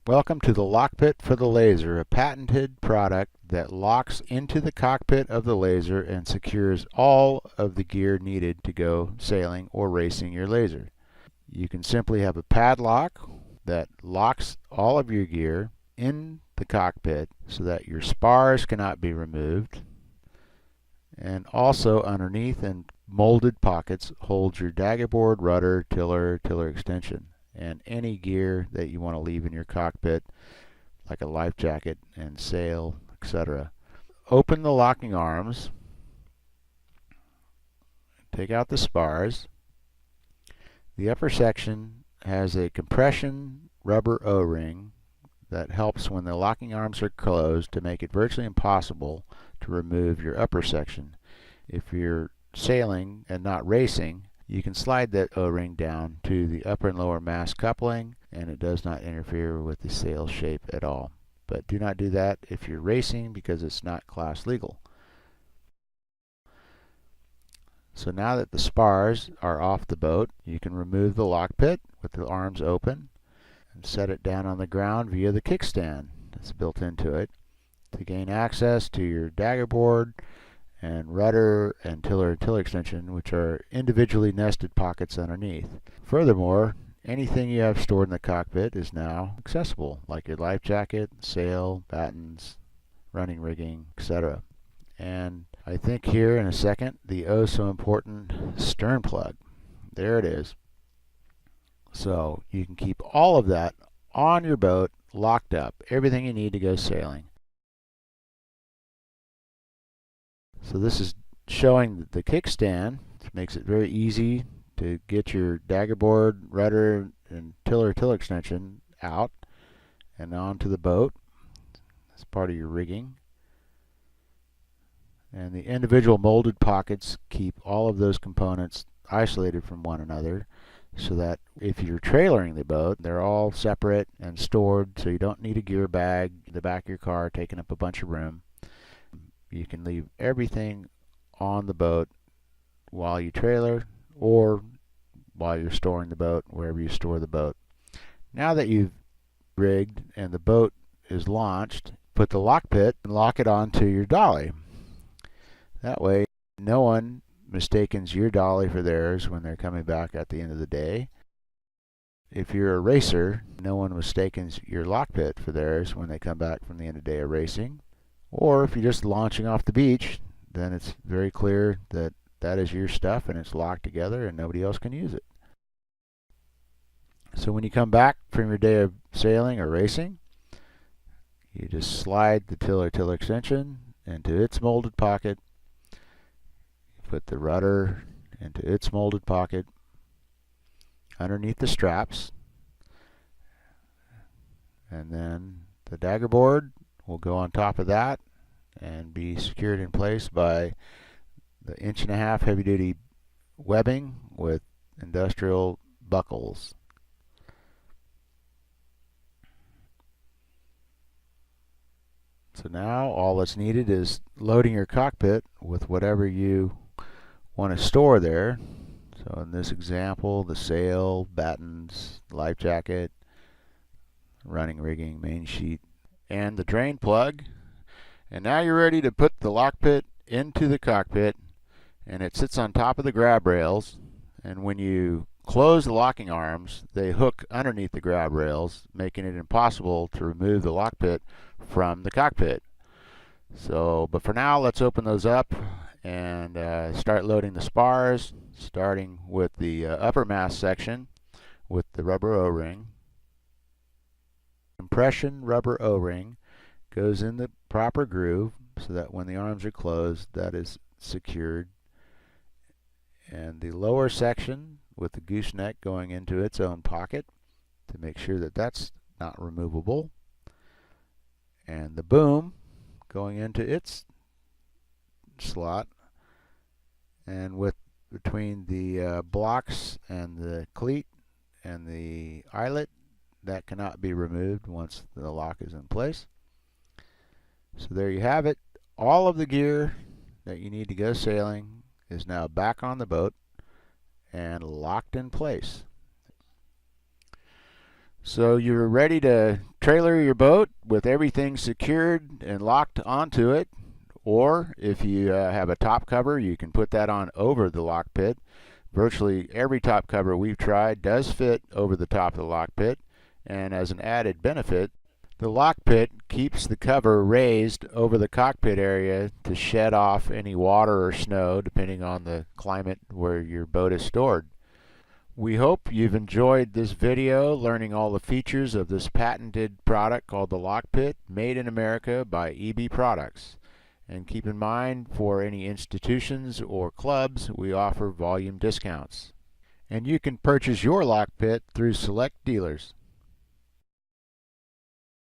Welcome to the Lockpit for the laser, a patented product that locks into the cockpit of the laser and secures all of the gear needed to go sailing or racing your laser. You can simply have a padlock that locks all of your gear in the cockpit so that your spars cannot be removed, and also underneath in molded pockets holds your daggerboard, rudder, tiller extension, and any gear that you want to leave in your cockpit, like a life jacket and sail, etc. Open the locking arms, take out the spars. The upper section has a compression rubber O-ring that helps when the locking arms are closed to make it virtually impossible to remove your upper section. If you're sailing and not racing, you can slide that O-ring down to the upper and lower mast coupling, and it does not interfere with the sail shape at all. But do not do that if you're racing, because it's not class legal. So now that the spars are off the boat, you can remove the lockpit with the arms open and set it down on the ground via the kickstand that's built into it to gain access to your daggerboard and rudder and tiller extension, which are individually nested pockets underneath. Furthermore, anything you have stored in the cockpit is now accessible, like your life jacket, sail, battens, running rigging, etc. And I think here in a second, the oh so important stern plug. There it is. So you can keep all of that on your boat, locked up, everything you need to go sailing. So this is showing the kickstand, which makes it very easy to get your daggerboard, rudder, and tiller extension out and onto the boat. That's part of your rigging. And the individual molded pockets keep all of those components isolated from one another, so that if you're trailering the boat, they're all separate and stored, so you don't need a gear bag in the back of your car taking up a bunch of room. You can leave everything on the boat while you trailer or while you're storing the boat, wherever you store the boat. Now that you've rigged and the boat is launched, put the lockpit and lock it onto your dolly. That way, no one mistakes your dolly for theirs when they're coming back at the end of the day. If you're a racer, no one mistakes your lockpit for theirs when they come back from the end of the day of racing. Or if you're just launching off the beach, then it's very clear that that is your stuff and it's locked together and nobody else can use it. So when you come back from your day of sailing or racing, you just slide the tiller extension into its molded pocket, put the rudder into its molded pocket underneath the straps, and then the daggerboard will go on top of that and be secured in place by the 1.5-inch heavy-duty webbing with industrial buckles. So now all that's needed is loading your cockpit with whatever you want to store there. So in this example, the sail, battens, life jacket, running rigging, main sheet, and the drain plug. And now you're ready to put the lockpit into the cockpit, and it sits on top of the grab rails, and when you close the locking arms, they hook underneath the grab rails, making it impossible to remove the lockpit from the cockpit. So, but for now, let's open those up and start loading the spars, starting with the upper mast section with the rubber O-ring. Compression rubber O-ring goes in the proper groove so that when the arms are closed, that is secured. And the lower section with the gooseneck going into its own pocket to make sure that that's not removable. And the boom going into its slot, and with between the blocks and the cleat and the eyelet, that cannot be removed once the lock is in place. So there you have it. All of the gear that you need to go sailing is now back on the boat and locked in place. So you're ready to trailer your boat with everything secured and locked onto it, or if you have a top cover, you can put that on over the Lockpit. Virtually every top cover we've tried does fit over the top of the Lockpit, and as an added benefit, the Lockpit keeps the cover raised over the cockpit area to shed off any water or snow depending on the climate where your boat is stored. We hope you've enjoyed this video learning all the features of this patented product called the Lockpit, made in America by EB Products. And keep in mind, for any institutions or clubs, we offer volume discounts. And you can purchase your Lockpit through select dealers.